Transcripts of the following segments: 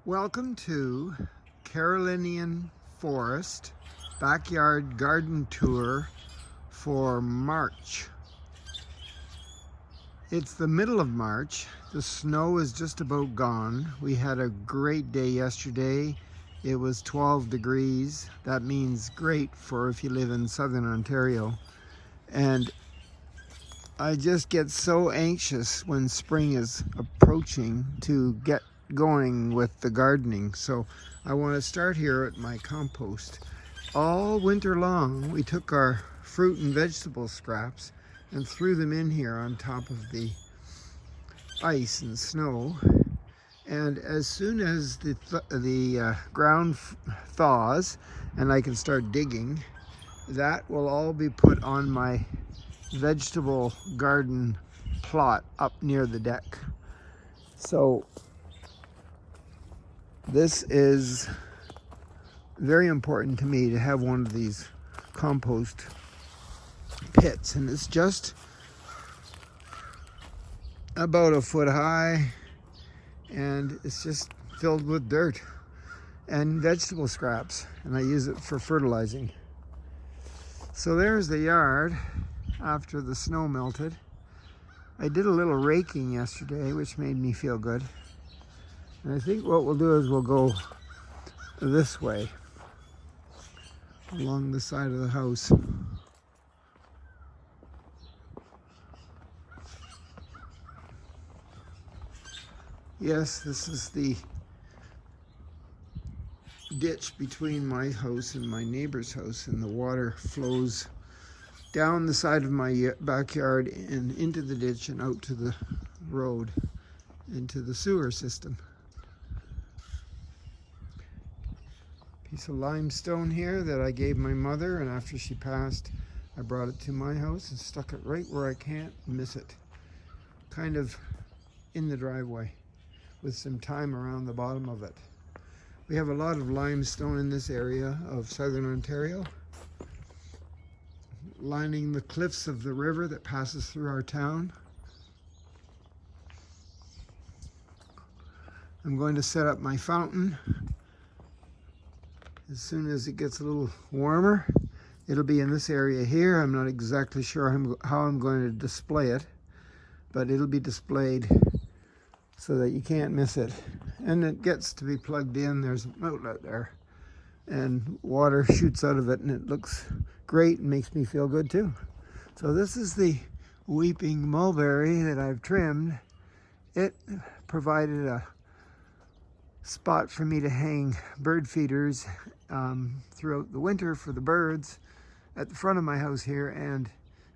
Welcome to Carolinian Forest Backyard Garden Tour for March. It's the middle of March. The snow is just about gone. We had a great day yesterday. It was 12 degrees. That means great for if you live in southern Ontario. And I just get so anxious when spring is approaching to get going with the gardening. So I want to start here at my compost. All winter long we took our fruit and vegetable scraps and threw them in here on top of the ice and snow. And as soon as the ground thaws and I can start digging, that will all be put on my vegetable garden plot up near the deck. So this is very important to me to have one of these compost pits, and it's just about a foot high and it's just filled with dirt and vegetable scraps, and I use it for fertilizing. So there's the yard after the snow melted. I did a little raking yesterday, which made me feel good. And I think what we'll do is we'll go this way along the side of the house. Yes, this is the ditch between my house and my neighbor's house, and the water flows down the side of my backyard and into the ditch and out to the road, into the sewer system. Piece of limestone here that I gave my mother, and after she passed I brought it to my house and stuck it right where I can't miss it, kind of in the driveway with some thyme around the bottom of it. We have a lot of limestone in this area of southern Ontario, lining the cliffs of the river that passes through our town. I'm going to set up my fountain. As soon as it gets a little warmer, it'll be in this area here. I'm not exactly sure how I'm going to display it, but it'll be displayed so that you can't miss it. And it gets to be plugged in. There's an outlet there, and water shoots out of it, and it looks great and makes me feel good too. So this is the weeping mulberry that I've trimmed. It provided a spot for me to hang bird feeders throughout the winter for the birds at the front of my house here, and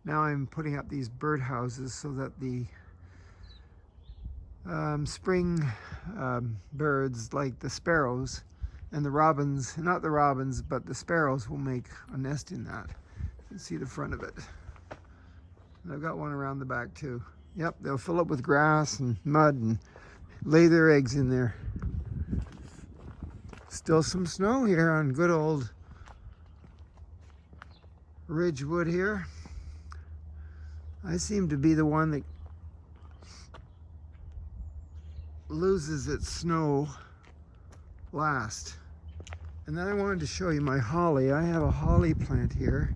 now I'm putting up these bird houses so that the spring birds like the sparrows and the robins, not the robins, but the sparrows will make a nest in that. You can see the front of it. And I've got one around the back too. Yep, they'll fill up with grass and mud and lay their eggs in there. Still some snow here on good old Ridgewood here. I seem to be the one that loses its snow last. And then I wanted to show you my holly. I have a holly plant here,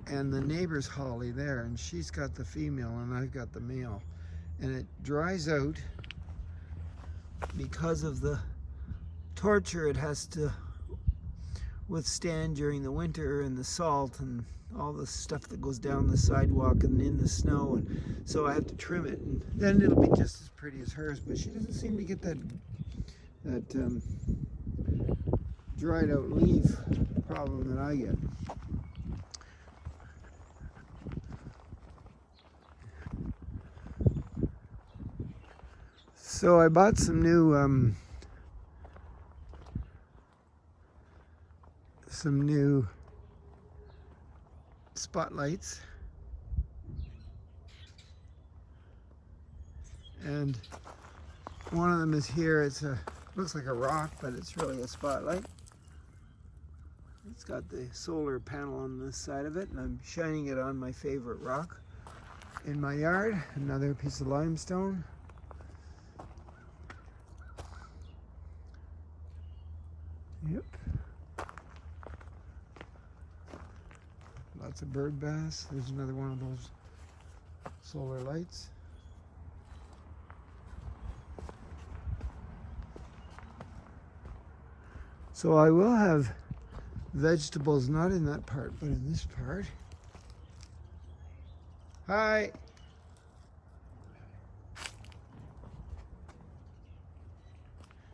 and the neighbor's holly there, and she's got the female and I've got the male. And it dries out because of the torture it has to withstand during the winter, and the salt and all the stuff that goes down the sidewalk and in the snow, and so I have to trim it, and then it'll be just as pretty as hers. But she doesn't seem to get that dried out leaf problem that I get. So I bought some new spotlights, and one of them is here. Looks like a rock, but it's really a spotlight. It's got the solar panel on this side of it, and I'm shining it on my favorite rock in my yard. Another piece of limestone. Yep. Lots of bird bass. There's another one of those solar lights. So I will have vegetables, not in that part, but in this part. Hi.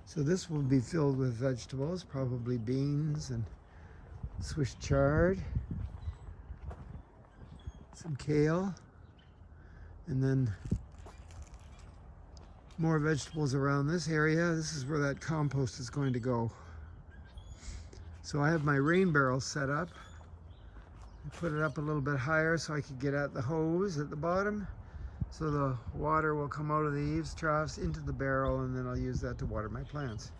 So this will be filled with vegetables, probably beans and Swiss chard, some kale, and then more vegetables around this area. This is where that compost is going to go. So I have my rain barrel set up. I put it up a little bit higher so I could get at the hose at the bottom. So the water will come out of the eaves troughs into the barrel, and then I'll use that to water my plants.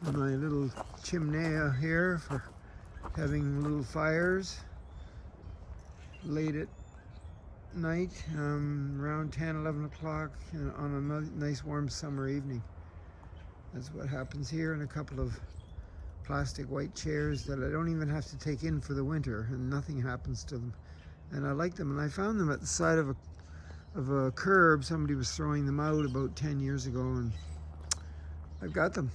And my little chimney here for having little fires late at night, around 10, 11 o'clock on a nice warm summer evening. That's what happens here, and a couple of plastic white chairs that I don't even have to take in for the winter, and nothing happens to them. And I like them, and I found them at the side of a curb. Somebody was throwing them out about 10 years ago, and I've got them.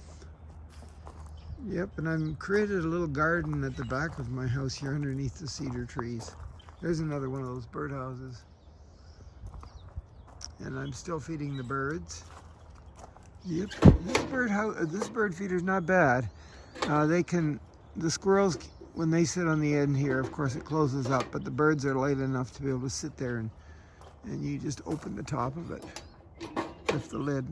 Yep, and I've created a little garden at the back of my house here underneath the cedar trees. There's another one of those birdhouses. And I'm still feeding the birds. Yep, this bird feeder's not bad. The squirrels, when they sit on the end here, of course it closes up, but the birds are light enough to be able to sit there, and you just open the top of it, lift the lid.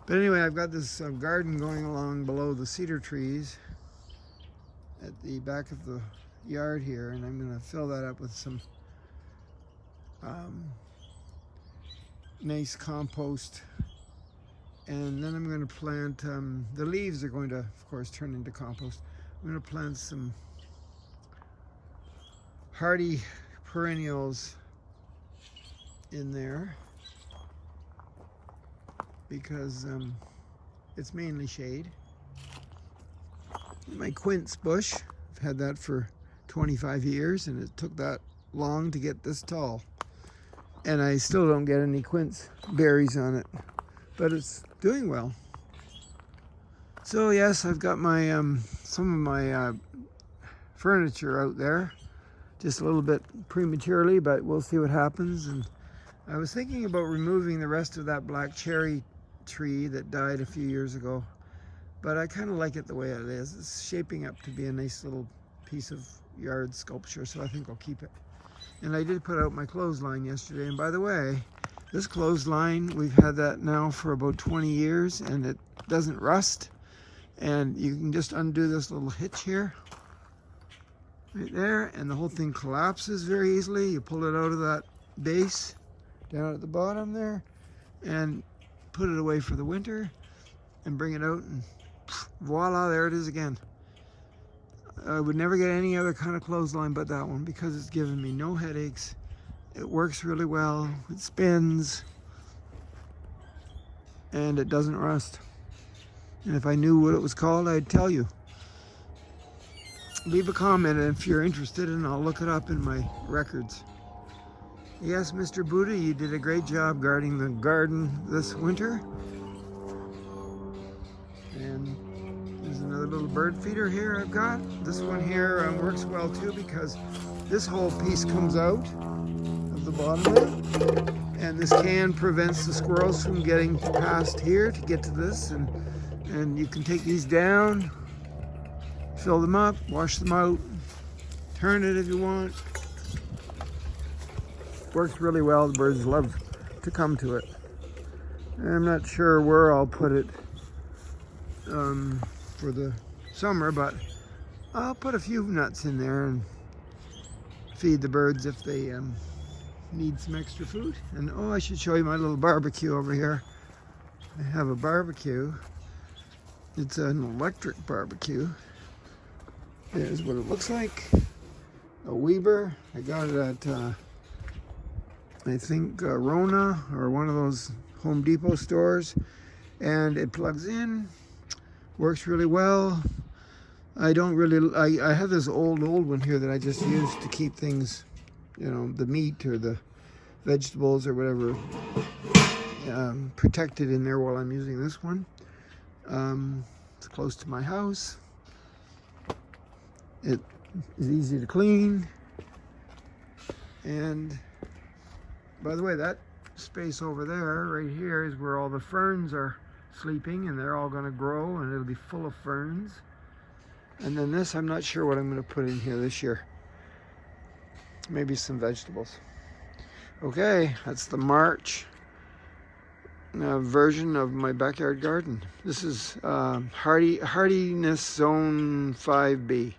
But anyway, I've got this garden going along below the cedar trees at the back of the yard here, and I'm going to fill that up with some nice compost. And then I'm going to plant, the leaves are going to, of course, turn into compost. I'm going to plant some hardy perennials in there because it's mainly shade. My quince bush, I've had that for 25 years, and it took that long to get this tall. And I still don't get any quince berries on it, but it's doing well. So yes, I've got my some of my furniture out there, just a little bit prematurely, but we'll see what happens. And I was thinking about removing the rest of that black cherry tree that died a few years ago, but I kind of like it the way it is. It's shaping up to be a nice little piece of yard sculpture, so I think I'll keep it. And I did put out my clothesline yesterday, and by the way, this clothesline, we've had that now for about 20 years, and it doesn't rust. And you can just undo this little hitch here, right there, and the whole thing collapses very easily. You pull it out of that base down at the bottom there, and put it away for the winter, and bring it out, and voila, there it is again. I would never get any other kind of clothesline but that one, because it's given me no headaches. It works really well, it spins, and it doesn't rust. And if I knew what it was called, I'd tell you. Leave a comment if you're interested, and I'll look it up in my records. Yes, Mr. Buddha, you did a great job guarding the garden this winter. And there's another little bird feeder here I've got. This one here works well too, because this whole piece comes out of the bottom of it, and this can prevents the squirrels from getting past here to get to this, and you can take these down, fill them up, wash them out, turn it if you want. Works really well. The birds love to come to it. I'm not sure where I'll put it for the summer, but I'll put a few nuts in there and feed the birds if they need some extra food. And oh, I should show you my little barbecue over here. I have a barbecue. It's an electric barbecue. There's what it looks like. A Weber. I got it at I think Rona, or one of those Home Depot stores, and it plugs in, works really well. I have this old one here that I just use to keep things, you know, the meat or the vegetables or whatever, protected in there while I'm using this one. It's close to my house. It is easy to clean. And by the way, that space over there, right here, is where all the ferns are sleeping, and they're all going to grow, and it'll be full of ferns. And then this, I'm not sure what I'm going to put in here this year. Maybe some vegetables. Okay, that's the March version of my backyard garden. This is hardiness zone 5B.